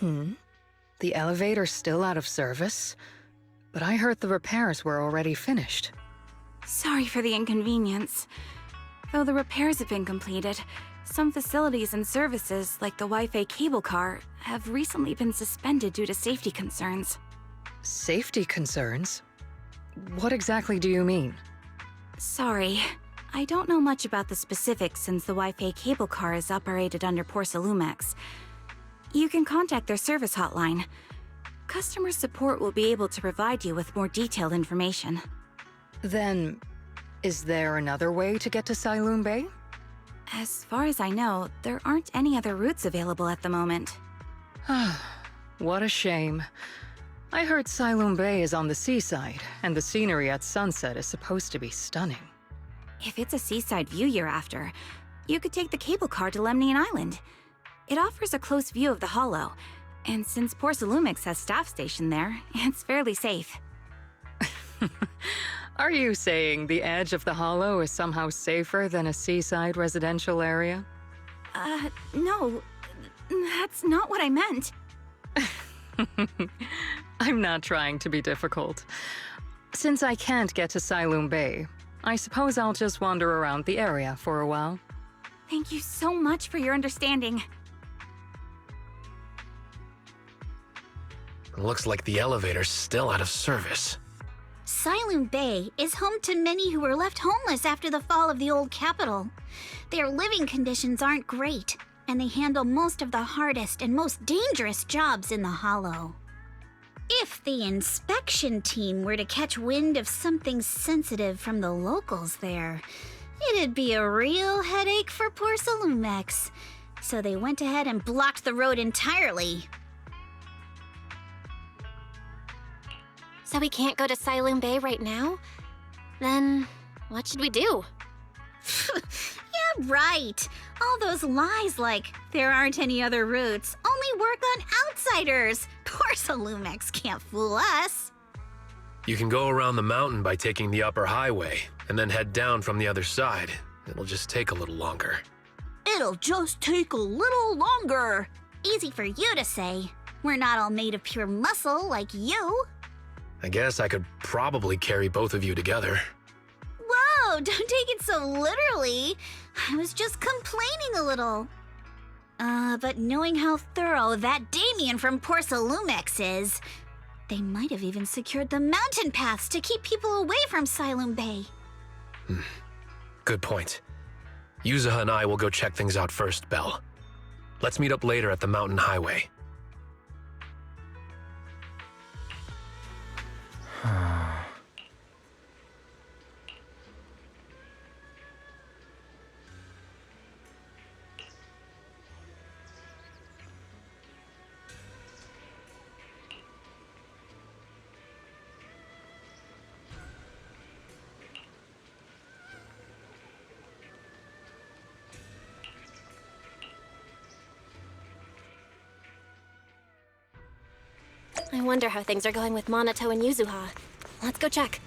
The elevator's still out of service? But I heard the repairs were already finished. Sorry for the inconvenience. Though the repairs have been completed, some facilities and services, like the Wi-Fi cable car, have recently been suspended due to safety concerns. Safety concerns? What exactly do you mean? Sorry, I don't know much about the specifics since the Wi-Fi cable car is operated under Porcelumex. You can contact their service hotline. Customer support will be able to provide you with more detailed information. Then, is there another way to get to Sailoon Bay? As far as I know, there aren't any other routes available at the moment. What a shame. I heard Sailoon Bay is on the seaside, and the scenery at sunset is supposed to be stunning. If it's a seaside view you're after, you could take the cable car to Lemnian Island. It offers a close view of the hollow, and since Porcelumix has staff stationed there, it's fairly safe. Are you saying the edge of the hollow is somehow safer than a seaside residential area? No. That's not what I meant. I'm not trying to be difficult. Since I can't get to Sailoon Bay, I suppose I'll just wander around the area for a while. Thank you so much for your understanding. Looks like the elevator's still out of service. Sailoon Bay is home to many who were left homeless after the fall of the old capital. Their living conditions aren't great, and they handle most of the hardest and most dangerous jobs in the hollow. If the inspection team were to catch wind of something sensitive from the locals there, it'd be a real headache for Porcelumex. So they went ahead and blocked the road entirely. So we can't go to Sailoon Bay right now? Then what should we do? Yeah, right. All those lies like there aren't any other routes only work on outsiders. Porcelumex can't fool us. You can go around the mountain by taking the upper highway, and then head down from the other side. It'll just take a little longer. It'll just take a little longer. Easy for you to say. We're not all made of pure muscle like you. I guess I could probably carry both of you together. Whoa, don't take it so literally. I was just complaining a little. But knowing how thorough that Damien from Porcelumex is, they might have even secured the mountain paths to keep people away from Sailoon Bay. Good point. Yuzuha and I will go check things out first, Belle. Let's meet up later at the mountain highway. I wonder how things are going with Manato and Yuzuha. Let's go check.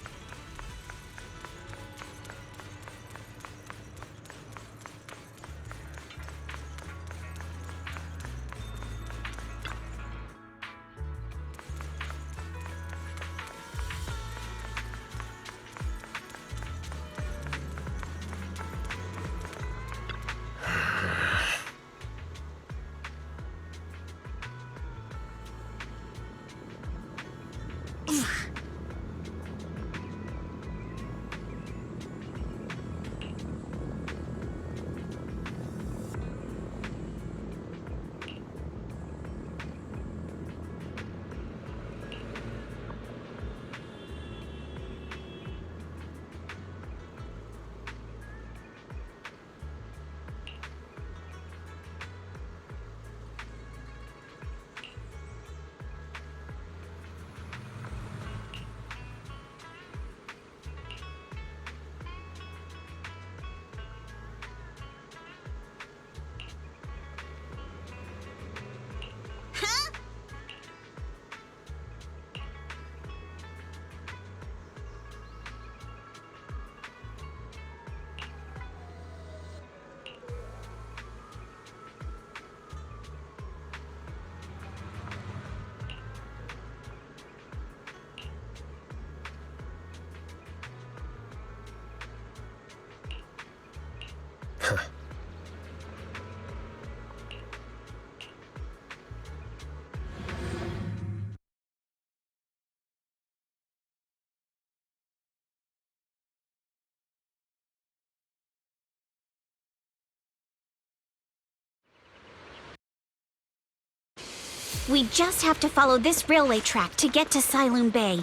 We just have to follow this railway track to get to Siloon Bay.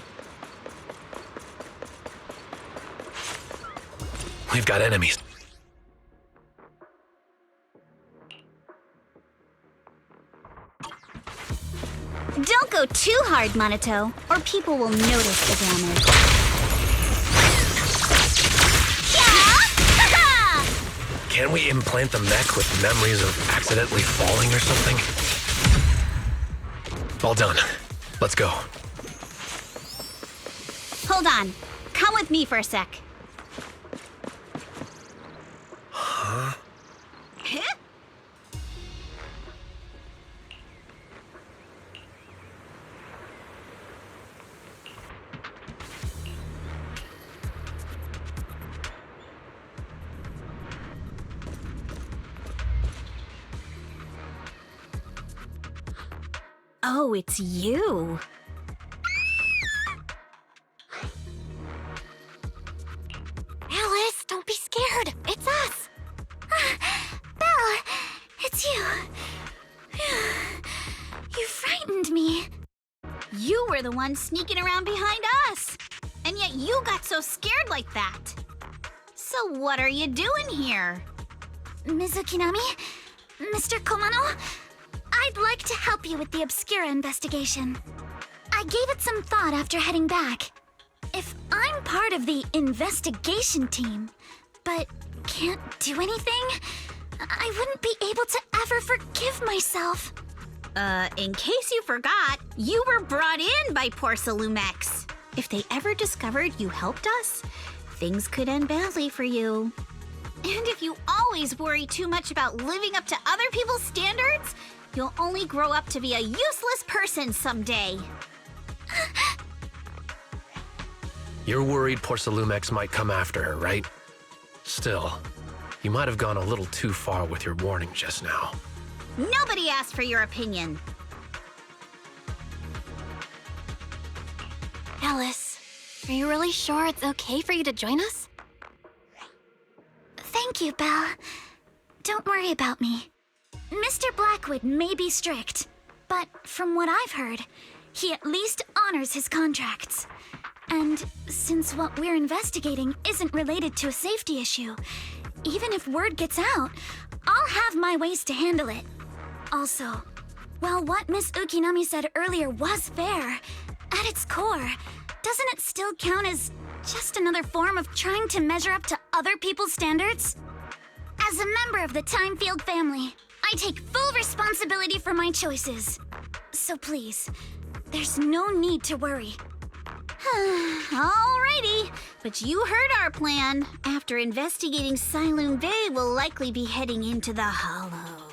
We've got enemies. Don't go too hard, Manato, or people will notice the damage. Yeah! Can we implant the mech with memories of accidentally falling or something? All done. Let's go. Hold on. Come with me for a sec. Huh? Huh? Oh, it's you. Alice, don't be scared. It's us. Belle, it's you. You frightened me. You were the one sneaking around behind us. And yet you got so scared like that. So what are you doing here? Mizukinami? Mr. Komano? I'd like to help you with the Obscura investigation. I gave it some thought after heading back. If I'm part of the investigation team, but can't do anything, I wouldn't be able to ever forgive myself. In case you forgot, you were brought in by Porcelumex. If they ever discovered you helped us, things could end badly for you. And if you always worry too much about living up to other people's standards, you'll only grow up to be a useless person someday. You're worried Porcelumex might come after her, right? Still, you might have gone a little too far with your warning just now. Nobody asked for your opinion. Alice, are you really sure it's okay for you to join us? Thank you, Belle. Don't worry about me. Mr. Blackwood may be strict, but from what I've heard, he at least honors his contracts. And since what we're investigating isn't related to a safety issue, even if word gets out, I'll have my ways to handle it. Also, while what Miss Ukinami said earlier was fair, at its core, doesn't it still count as just another form of trying to measure up to other people's standards? As a member of the Timefield family, I take full responsibility for my choices. So please, there's no need to worry. Alrighty, but you heard our plan. After investigating Siloon Bay, we'll likely be heading into the Hollow.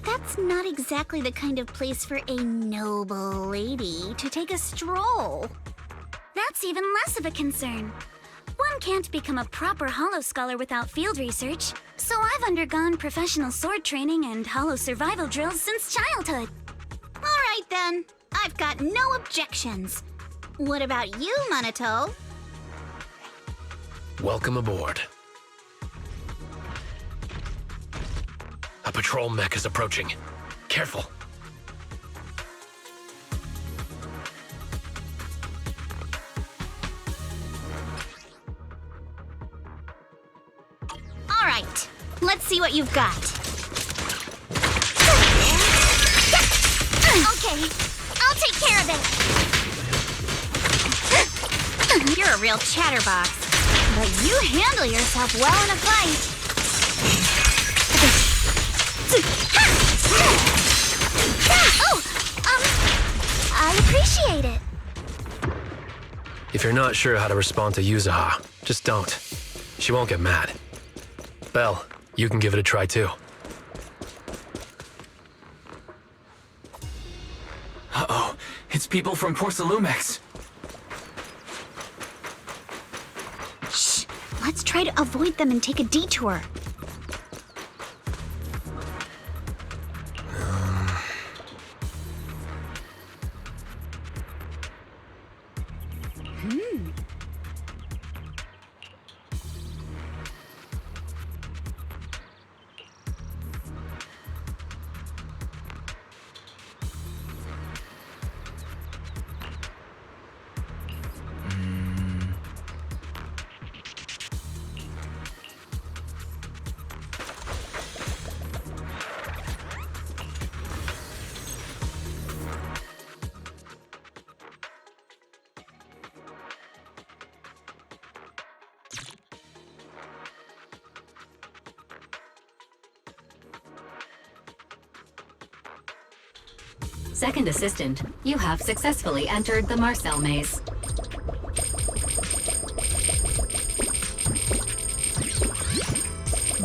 That's not exactly the kind of place for a noble lady to take a stroll. That's even less of a concern. One can't become a proper Hollow scholar without field research, so I've undergone professional sword training and Hollow survival drills since childhood. Alright then, I've got no objections. What about you, Manato? Welcome aboard. A patrol mech is approaching. Careful. Alright, let's see what you've got. Okay, I'll take care of it. You're a real chatterbox, but you handle yourself well in a fight. I appreciate it. If you're not sure how to respond to Yuzuha, just don't. She won't get mad. Belle, you can give it a try too. Uh-oh, it's people from Porcelumex. Shh, let's try to avoid them and take a detour. Second assistant, you have successfully entered the Marcel maze.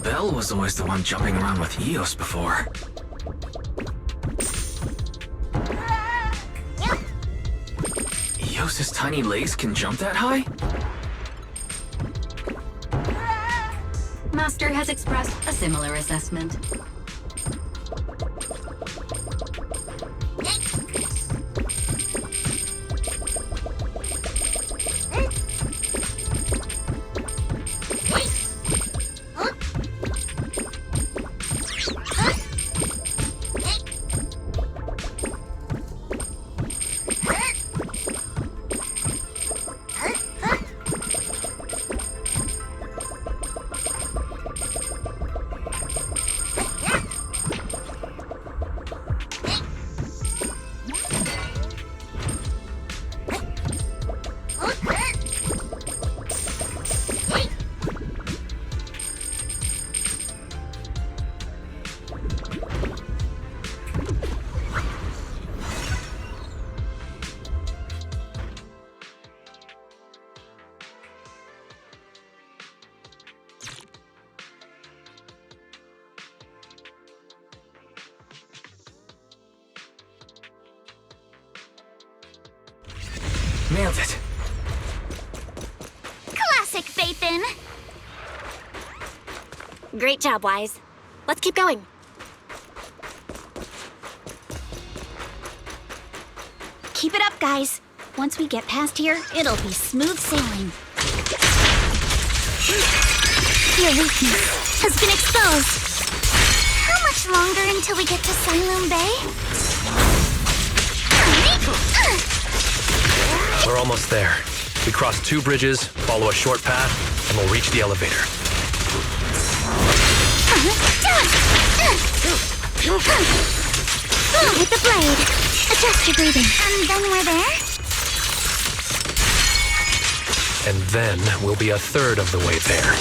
Belle was always the one jumping around with Eos before. Eos's tiny legs can jump that high? Master has expressed a similar assessment. Nailed it. Classic Phaethon! Great job, Wise. Let's keep going. Keep it up, guys. Once we get past here, it'll be smooth sailing. Your weakness has been exposed. How much longer until we get to Siloam Bay? We're almost there. We cross 2 bridges, follow a short path, and we'll reach the elevator. With the blade. Adjust your breathing. And then we're there? And then we'll be a third of the way there.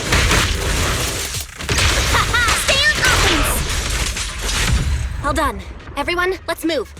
Stay on offense! Well done. Everyone, let's move.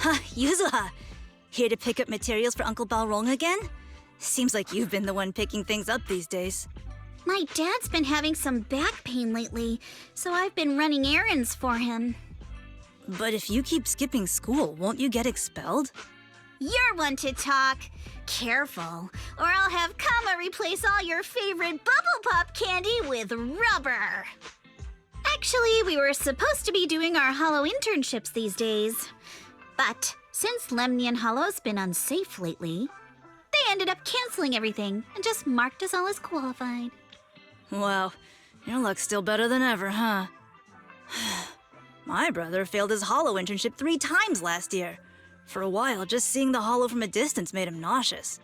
Huh, Yuzuha! Here to pick up materials for Uncle Balrog again? Seems like you've been the one picking things up these days. My dad's been having some back pain lately, so I've been running errands for him. But if you keep skipping school, won't you get expelled? You're one to talk. Careful, or I'll have Kama replace all your favorite Bubble Pop candy with rubber. Actually, we were supposed to be doing our Hollow internships these days. But since Lemnian Hollow's been unsafe lately, they ended up canceling everything and just marked us all as qualified. Wow, your luck's still better than ever, huh? My brother failed his Hollow internship 3 times last year. For a while, just seeing the Hollow from a distance made him nauseous.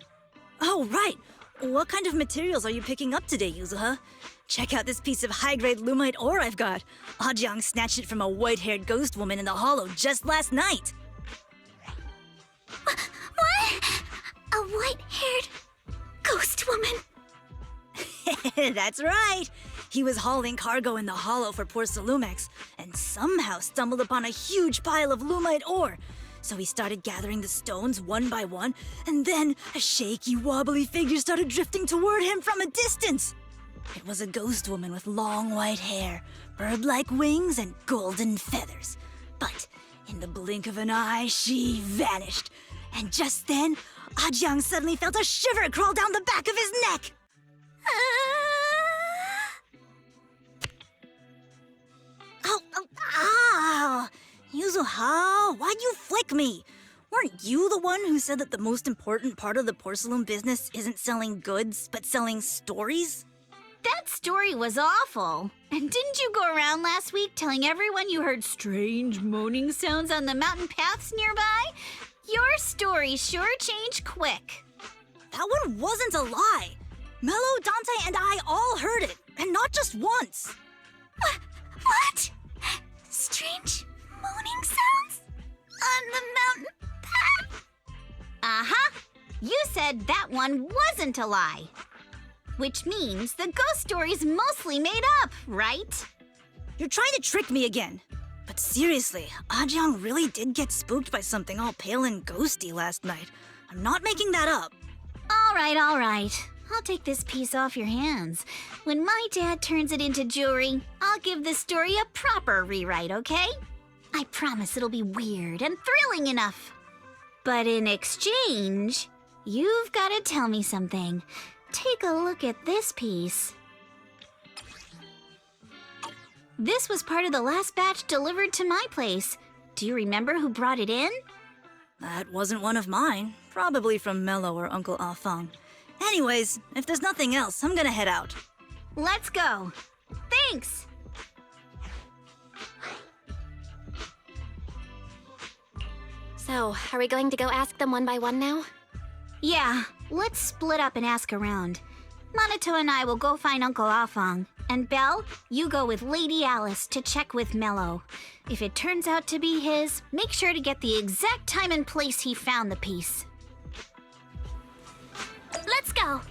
Oh, right! What kind of materials are you picking up today, Yuzuha? Check out this piece of high-grade lumite ore I've got. Ajang snatched it from a white-haired ghost woman in the Hollow just last night. What? A white-haired ghost woman? That's right! He was hauling cargo in the Hollow for poor Salumex, and somehow stumbled upon a huge pile of lumite ore. So he started gathering the stones one by one, and then a shaky, wobbly figure started drifting toward him from a distance. It was a ghost woman with long white hair, bird-like wings, and golden feathers. But in the blink of an eye, she vanished. And just then, Ajang suddenly felt a shiver crawl down the back of his neck. Ow! Yuzuha, why'd you flick me? Weren't you the one who said that the most important part of the porcelain business isn't selling goods, but selling stories? That story was awful. And didn't you go around last week telling everyone you heard strange moaning sounds on the mountain paths nearby? Your story sure changed quick. That one wasn't a lie. Mello, Dante, and I all heard it, and not just once. What? Strange moaning sounds? On the mountain path? Uh-huh. You said that one wasn't a lie. Which means the ghost story's mostly made up, right? You're trying to trick me again. But seriously, Ajang really did get spooked by something all pale and ghosty last night. I'm not making that up. All right. I'll take this piece off your hands. When my dad turns it into jewelry, I'll give this story a proper rewrite, okay? I promise it'll be weird and thrilling enough. But in exchange, you've got to tell me something. Take a look at this piece. This was part of the last batch delivered to my place. Do you remember who brought it in? That wasn't one of mine. Probably from Mello or Uncle Afang. Anyways, if there's nothing else, I'm gonna head out. Let's go. Thanks! So, are we going to go ask them one by one now? Yeah, let's split up and ask around. Manato and I will go find Uncle Afang. And Belle, you go with Lady Alice to check with Mello. If it turns out to be his, make sure to get the exact time and place he found the piece. Let's go!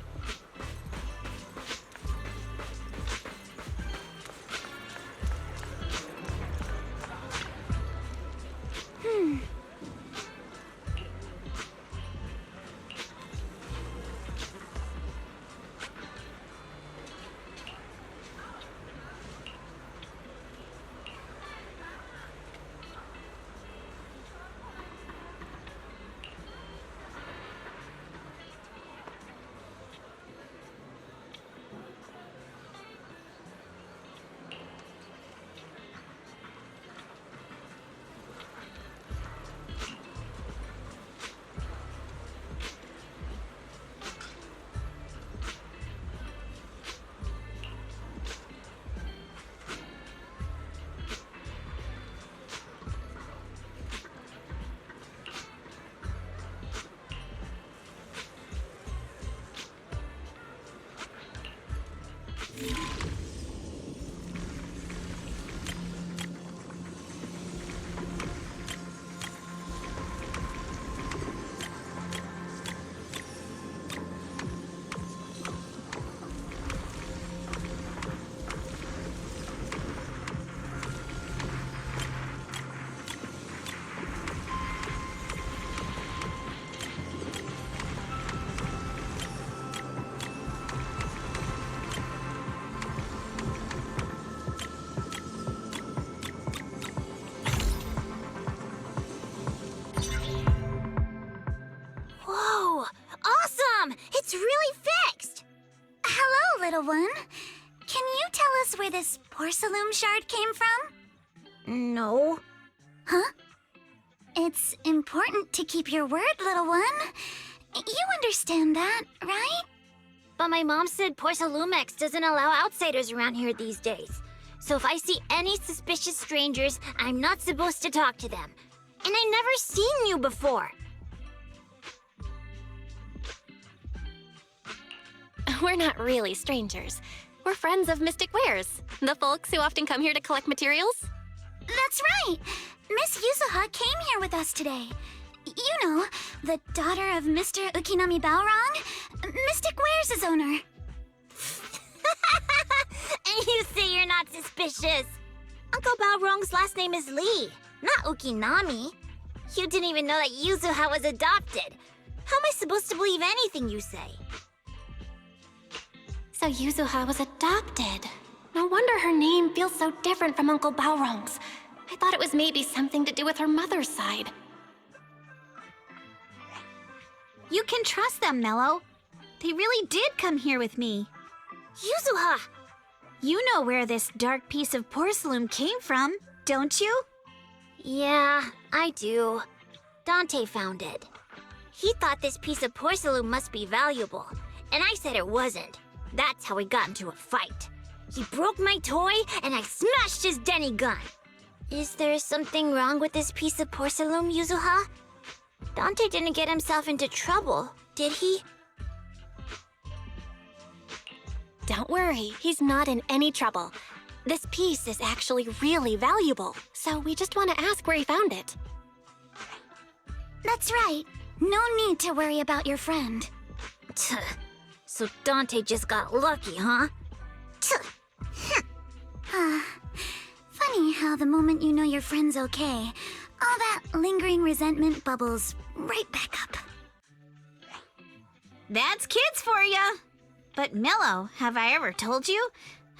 It's really fixed! Hello, little one. Can you tell us where this porcelain shard came from? No. Huh? It's important to keep your word, little one. You understand that, right? But my mom said Porcelumex doesn't allow outsiders around here these days. So if I see any suspicious strangers, I'm not supposed to talk to them. And I never seen you before. We're not really strangers. We're friends of Mystic Wares, the folks who often come here to collect materials. That's right! Miss Yuzuha came here with us today. You know, the daughter of Mr. Ukinami Balrong, Mystic Wares' owner. And you say you're not suspicious. Uncle Balrong's last name is Lee, not Ukinami. You didn't even know that Yuzuha was adopted. How am I supposed to believe anything you say? So Yuzuha was adopted. No wonder her name feels so different from Uncle Balrog's. I thought it was maybe something to do with her mother's side. You can trust them, Mello. They really did come here with me. Yuzuha! You know where this dark piece of porcelain came from, don't you? Yeah, I do. Dante found it. He thought this piece of porcelain must be valuable, and I said it wasn't. That's how we got into a fight. He broke my toy, and I smashed his Denny gun. Is there something wrong with this piece of porcelain, Yuzuha? Dante didn't get himself into trouble, did he? Don't worry, he's not in any trouble. This piece is actually really valuable, so we just want to ask where he found it. That's right. No need to worry about your friend. So Dante just got lucky, huh? Funny how the moment you know your friend's okay, all that lingering resentment bubbles right back up. That's kids for ya! But Mello, have I ever told you?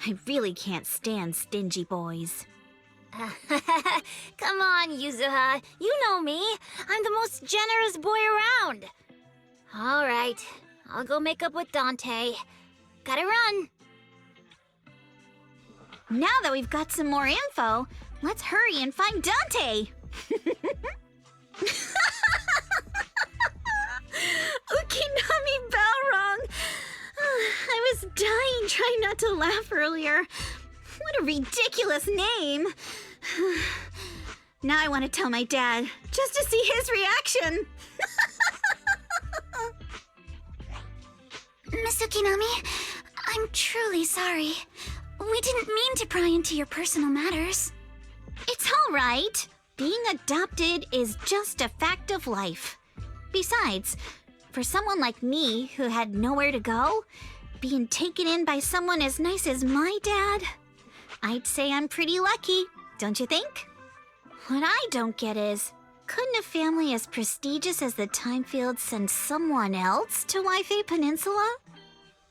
I really can't stand stingy boys. Come on, Yuzuha. You know me. I'm the most generous boy around. All right, I'll go make up with Dante. Gotta run. Now that we've got some more info, let's hurry and find Dante! Ukinami Balrog! I was dying trying not to laugh earlier. What a ridiculous name! Now I want to tell my dad, just to see his reaction! Miss Ukinami, I'm truly sorry. We didn't mean to pry into your personal matters. It's all right. Being adopted is just a fact of life. Besides, for someone like me who had nowhere to go, being taken in by someone as nice as my dad, I'd say I'm pretty lucky, don't you think? What I don't get is, couldn't a family as prestigious as the Timefields send someone else to Waifei Peninsula?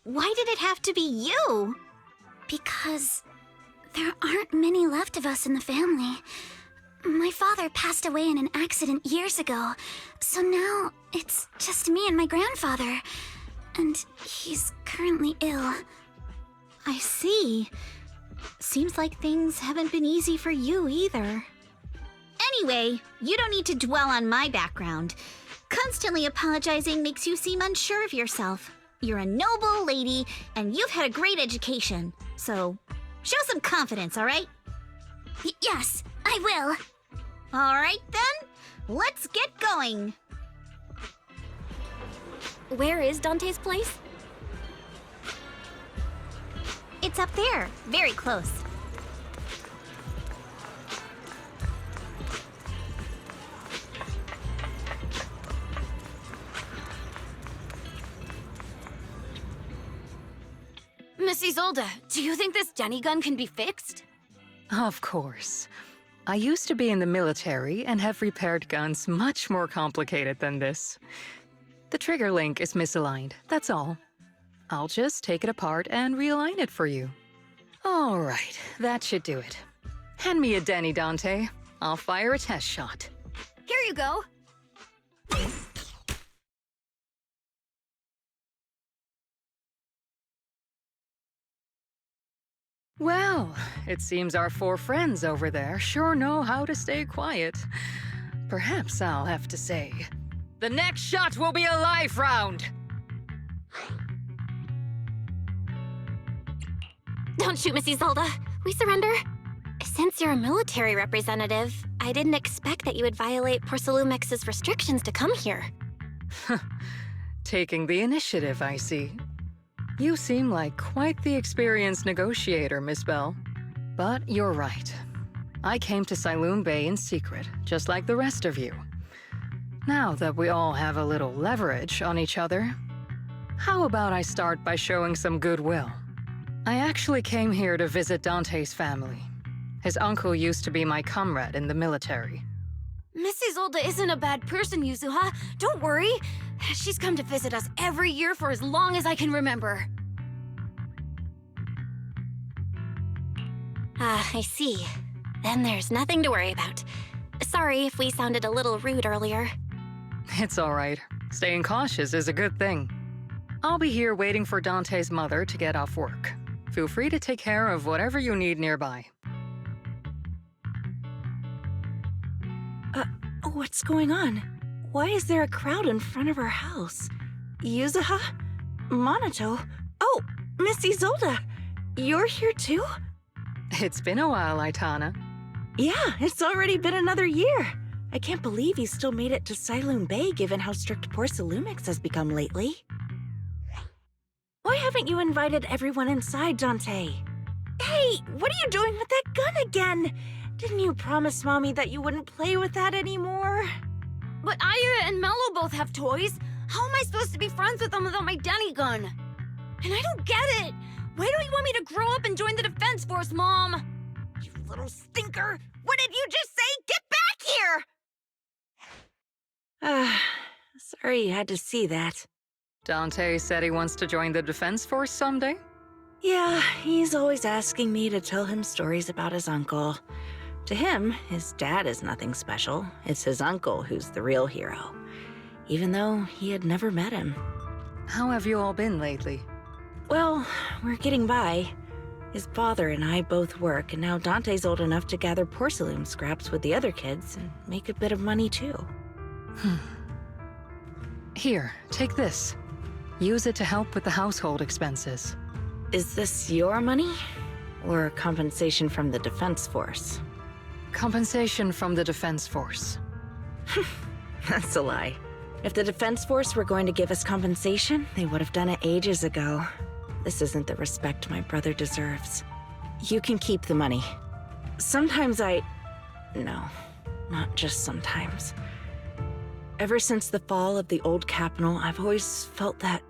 Why did it have to be you? Because there aren't many left of us in the family. My father passed away in an accident years ago, so now it's just me and my grandfather. And he's currently ill. I see. Seems like things haven't been easy for you either. Anyway, you don't need to dwell on my background. Constantly apologizing makes you seem unsure of yourself. You're a noble lady, and you've had a great education. So, show some confidence, all right? Yes, I will. All right, then. Let's get going. Where is Dante's place? It's up there, very close. Miss Isolde, do you think this Denny gun can be fixed? Of course. I used to be in the military and have repaired guns much more complicated than this. The trigger link is misaligned, that's all. I'll just take it apart and realign it for you. All right, that should do it. Hand me a Denny, Dante. I'll fire a test shot. Here you go. Well, it seems our four friends over there sure know how to stay quiet. Perhaps I'll have to say, the next shot will be a life round! Don't shoot, Miss Isolde. We surrender. Since you're a military representative, I didn't expect that you would violate Porcelumex's restrictions to come here. Taking the initiative, I see. You seem like quite the experienced negotiator, Miss Belle. But you're right. I came to Saloon Bay in secret, just like the rest of you. Now that we all have a little leverage on each other, how about I start by showing some goodwill? I actually came here to visit Dante's family. His uncle used to be my comrade in the military. Miss Isolde isn't a bad person, Yuzuha. Don't worry. She's come to visit us every year for as long as I can remember. Ah, I see. Then there's nothing to worry about. Sorry if we sounded a little rude earlier. It's all right. Staying cautious is a good thing. I'll be here waiting for Dante's mother to get off work. Feel free to take care of whatever you need nearby. What's going on? Why is there a crowd in front of our house? Yuzuha? Manato? Oh, Miss Isolde! You're here too? It's been a while, Aitana. Yeah, it's already been another year. I can't believe you still made it to Saloon Bay given how strict Porcelumix has become lately. Why haven't you invited everyone inside, Dante? Hey, what are you doing with that gun again? Didn't you promise Mommy that you wouldn't play with that anymore? But Aya and Mello both have toys. How am I supposed to be friends with them without my Denny gun? And I don't get it. Why don't you want me to grow up and join the Defense Force, Mom? You little stinker. What did you just say? Get back here! Sorry you had to see that. Dante said he wants to join the Defense Force someday? Yeah, he's always asking me to tell him stories about his uncle. To him, his dad is nothing special. It's his uncle who's the real hero, even though he had never met him. How have you all been lately? Well, we're getting by. His father and I both work, and now Dante's old enough to gather porcelain scraps with the other kids and make a bit of money too. Here, take this. Use it to help with the household expenses. Is this your money? Or compensation from the Defense Force? Compensation from the Defense Force. That's a lie. If the Defense Force were going to give us compensation, they would have done it ages ago. This isn't the respect my brother deserves. You can keep the money. Sometimes No, not just sometimes. Ever since the fall of the old capital, I've always felt that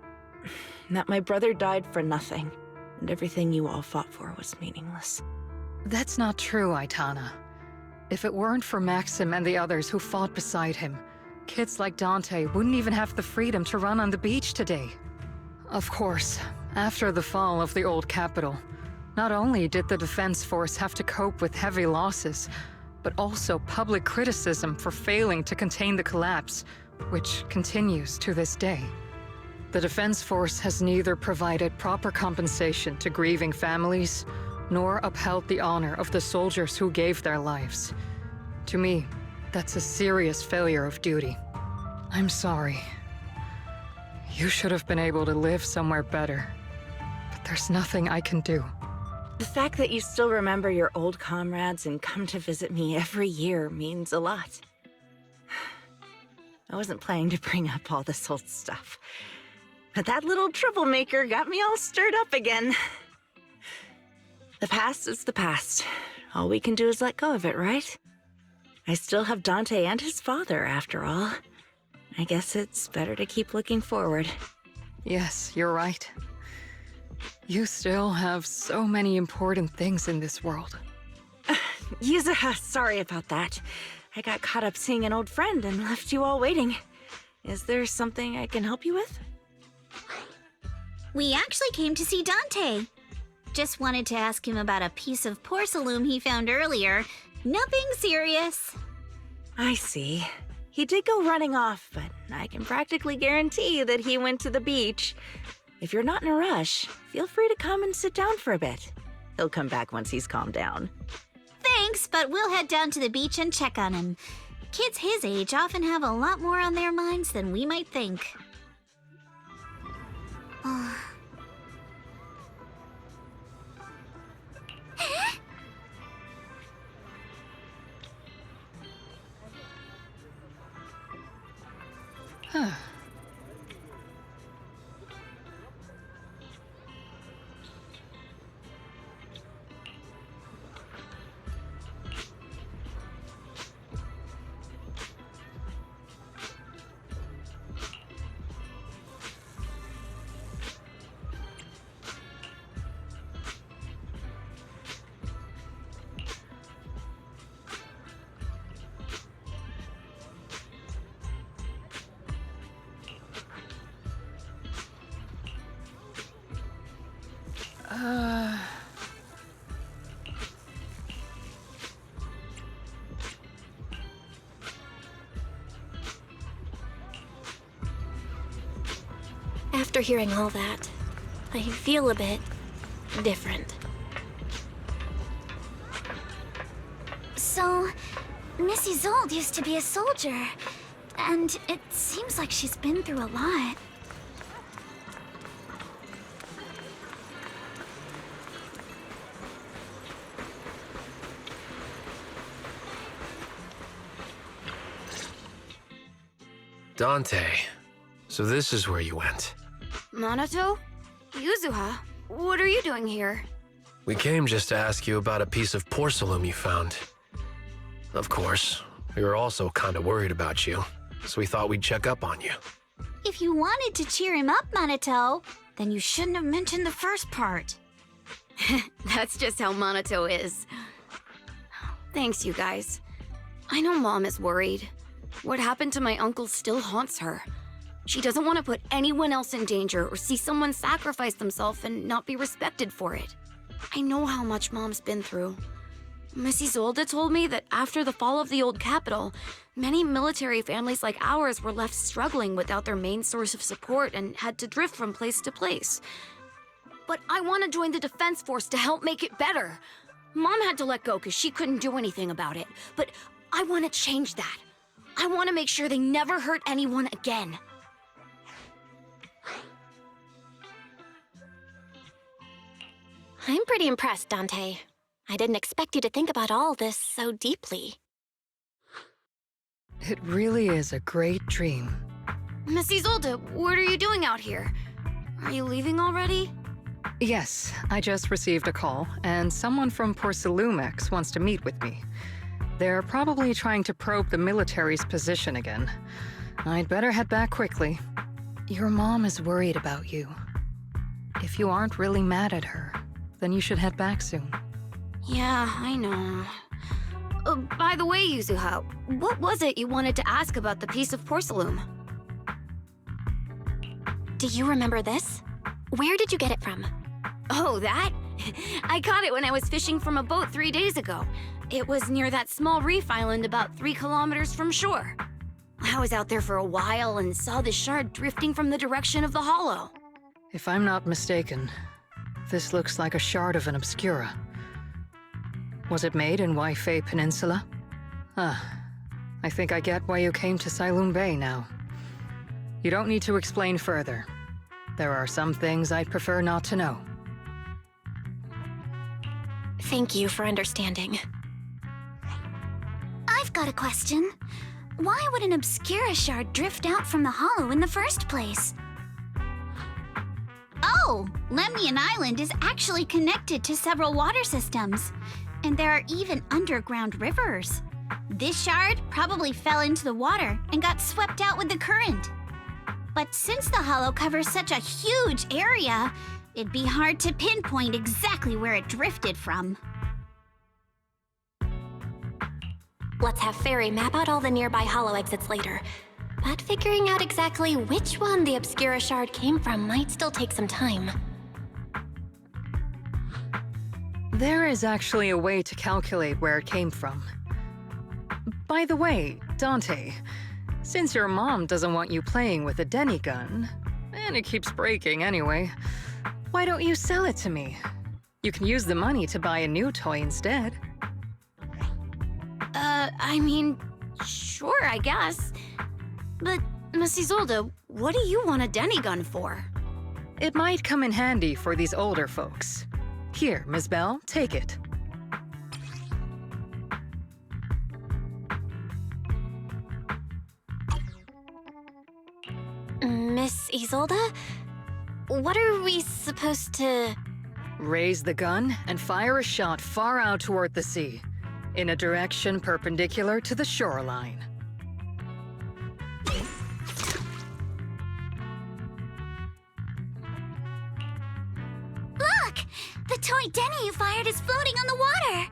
my brother died for nothing, and everything you all fought for was meaningless. That's not true, Aitana. If it weren't for Maxim and the others who fought beside him, kids like Dante wouldn't even have the freedom to run on the beach today. Of course, after the fall of the old capital, not only did the Defense Force have to cope with heavy losses, but also public criticism for failing to contain the collapse, which continues to this day. The Defense Force has neither provided proper compensation to grieving families, nor upheld the honor of the soldiers who gave their lives. To me, that's a serious failure of duty. I'm sorry. You should have been able to live somewhere better, but there's nothing I can do. The fact that you still remember your old comrades and come to visit me every year means a lot. I wasn't planning to bring up all this old stuff, but that little troublemaker got me all stirred up again. The past is the past. All we can do is let go of it, right? I still have Dante and his father, after all. I guess it's better to keep looking forward. Yes, you're right. You still have so many important things in this world. Yuzuha, sorry about that. I got caught up seeing an old friend and left you all waiting. Is there something I can help you with? We actually came to see Dante. Just wanted to ask him about a piece of porcelain he found earlier. Nothing serious. I see. He did go running off, but I can practically guarantee that he went to the beach. If you're not in a rush, feel free to come and sit down for a bit. He'll come back once he's calmed down. Thanks, but we'll head down to the beach and check on him. Kids his age often have a lot more on their minds than we might think. Huh. After hearing all that, I feel a bit different. So, Miss Isolde used to be a soldier, and it seems like she's been through a lot. Dante, so this is where you went. Manato? Yuzuha? What are you doing here? We came just to ask you about a piece of porcelain you found. Of course, we were also kind of worried about you, so we thought we'd check up on you. If you wanted to cheer him up, Manato, then you shouldn't have mentioned the first part. That's just how Manato is. Thanks, you guys. I know Mom is worried. What happened to my uncle still haunts her. She doesn't want to put anyone else in danger or see someone sacrifice themselves and not be respected for it. I know how much Mom's been through. Miss Isolde told me that after the fall of the old capital, many military families like ours were left struggling without their main source of support and had to drift from place to place. But I want to join the defense force to help make it better. Mom had to let go because she couldn't do anything about it, but I want to change that. I want to make sure they never hurt anyone again. I'm pretty impressed, Dante. I didn't expect you to think about all this so deeply. It really is a great dream. Miss Isolde, what are you doing out here? Are you leaving already? Yes, I just received a call, and someone from Porcelumex wants to meet with me. They're probably trying to probe the military's position again. I'd better head back quickly. Your mom is worried about you. If you aren't really mad at her, then you should head back soon. Yeah, I know. By the way, Yuzuha, what was it you wanted to ask about the piece of porcelain? Do you remember this? Where did you get it from? Oh, that? I caught it when I was fishing from a boat 3 days ago. It was near that small reef island about 3 kilometers from shore. I was out there for a while and saw the shard drifting from the direction of the hollow. If I'm not mistaken, this looks like a shard of an Obscura. Was it made in Waifei Peninsula? I think I get why you came to Sailoon Bay now. You don't need to explain further. There are some things I'd prefer not to know. Thank you for understanding. I've got a question. Why would an Obscura shard drift out from the hollow in the first place? Oh, Lemnian Island is actually connected to several water systems. And there are even underground rivers. This shard probably fell into the water and got swept out with the current. But since the hollow covers such a huge area, it'd be hard to pinpoint exactly where it drifted from. Let's have Fairy map out all the nearby hollow exits later. But figuring out exactly which one the Obscura shard came from might still take some time. There is actually a way to calculate where it came from. By the way, Dante, since your mom doesn't want you playing with a Denny gun, and it keeps breaking anyway, why don't you sell it to me? You can use the money to buy a new toy instead. I mean, sure, I guess. But, Miss Isolde, what do you want a Denny gun for? It might come in handy for these older folks. Here, Miss Belle, take it. Miss Isolde? What are we supposed to... Raise the gun and fire a shot far out toward the sea, in a direction perpendicular to the shoreline. Look! The toy Denny you fired is floating on the water!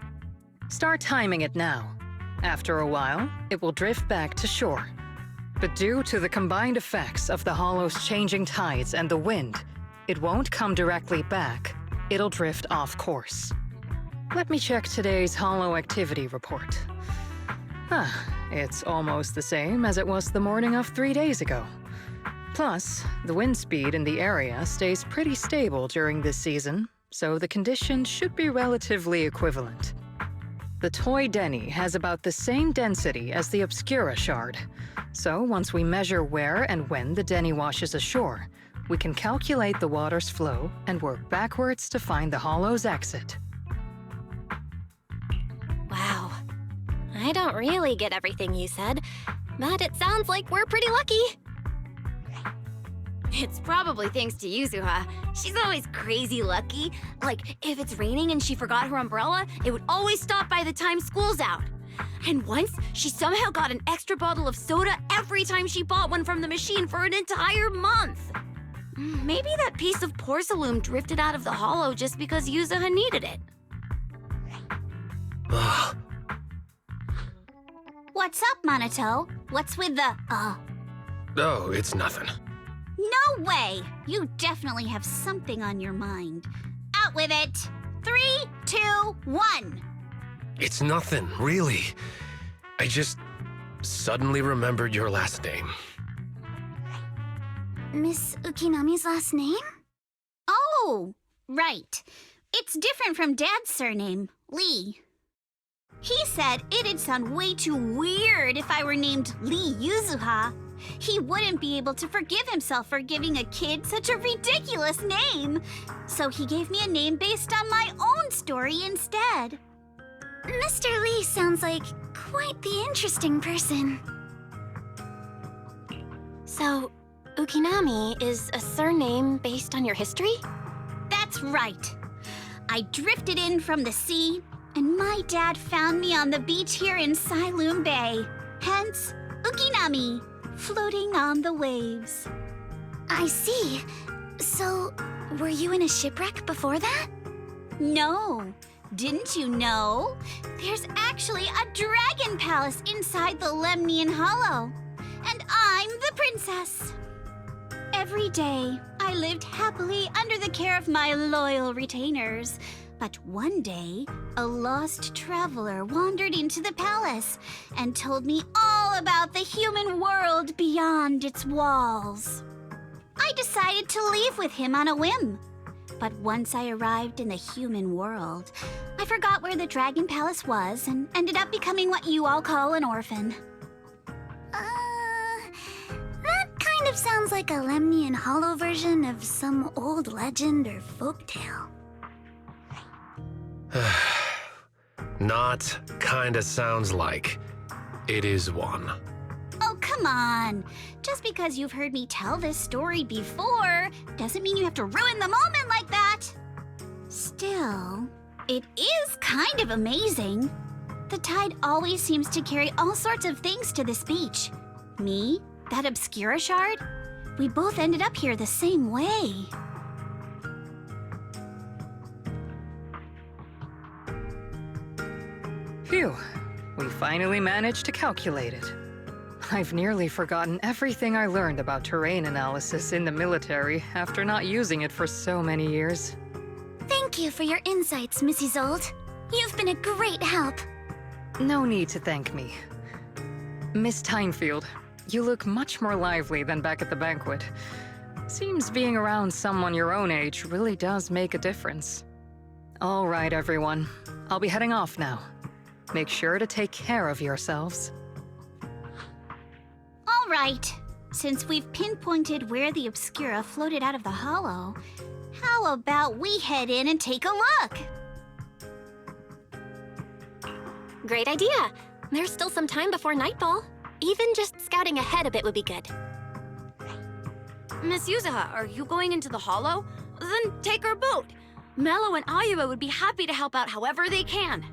Start timing it now. After a while, it will drift back to shore. But due to the combined effects of the hollow's changing tides and the wind, it won't come directly back. It'll drift off course. Let me check today's hollow activity report. It's almost the same as it was the morning of 3 days ago. Plus, the wind speed in the area stays pretty stable during this season, so the conditions should be relatively equivalent. The toy Denny has about the same density as the Obscura shard, so once we measure where and when the Denny washes ashore, we can calculate the water's flow and work backwards to find the hollow's exit. Wow. I don't really get everything you said, but it sounds like we're pretty lucky. It's probably thanks to Yuzuha. She's always crazy lucky. Like, if it's raining and she forgot her umbrella, it would always stop by the time school's out. And once, she somehow got an extra bottle of soda every time she bought one from the machine for an entire month. Maybe that piece of porcelain drifted out of the hollow just because Yuzuha needed it. What's up, Manato? What's with the, Oh, it's nothing. No way! You definitely have something on your mind. Out with it! 3, 2, 1! It's nothing, really. I just suddenly remembered your last name. Miss Ukinami's last name? Oh, right. It's different from Dad's surname, Lee. He said it'd sound way too weird if I were named Lee Yuzuha. He wouldn't be able to forgive himself for giving a kid such a ridiculous name. So he gave me a name based on my own story instead. Mr. Lee sounds like quite the interesting person. So, Ukinami is a surname based on your history? That's right. I drifted in from the sea, and my dad found me on the beach here in Sailoon Bay. Hence, Ukinami, floating on the waves. I see. So, were you in a shipwreck before that? No. Didn't you know? There's actually a dragon palace inside the Lemnian Hollow. And I'm the princess. Every day, I lived happily under the care of my loyal retainers. But one day, a lost traveler wandered into the palace and told me all about the human world beyond its walls. I decided to leave with him on a whim. But once I arrived in the human world, I forgot where the Dragon Palace was and ended up becoming what you all call an orphan. That kind of sounds like a Lemnian Hollow version of some old legend or folktale. Not kinda sounds like. It is one. Oh, come on. Just because you've heard me tell this story before doesn't mean you have to ruin the moment like that. Still, it is kind of amazing. The tide always seems to carry all sorts of things to this beach. Me, that Obscura shard, we both ended up here the same way. Phew, we finally managed to calculate it. I've nearly forgotten everything I learned about terrain analysis in the military after not using it for so many years. Thank you for your insights, Mrs. Zold. You've been a great help. No need to thank me. Miss Tynefield, you look much more lively than back at the banquet. Seems being around someone your own age really does make a difference. All right, everyone. I'll be heading off now. Make sure to take care of yourselves. All right. Since we've pinpointed where the Obscura floated out of the hollow, how about we head in and take a look? Great idea. There's still some time before nightfall. Even just scouting ahead a bit would be good. Miss Yuzuha, are you going into the hollow? Then take our boat. Mello and Ayuba would be happy to help out however they can.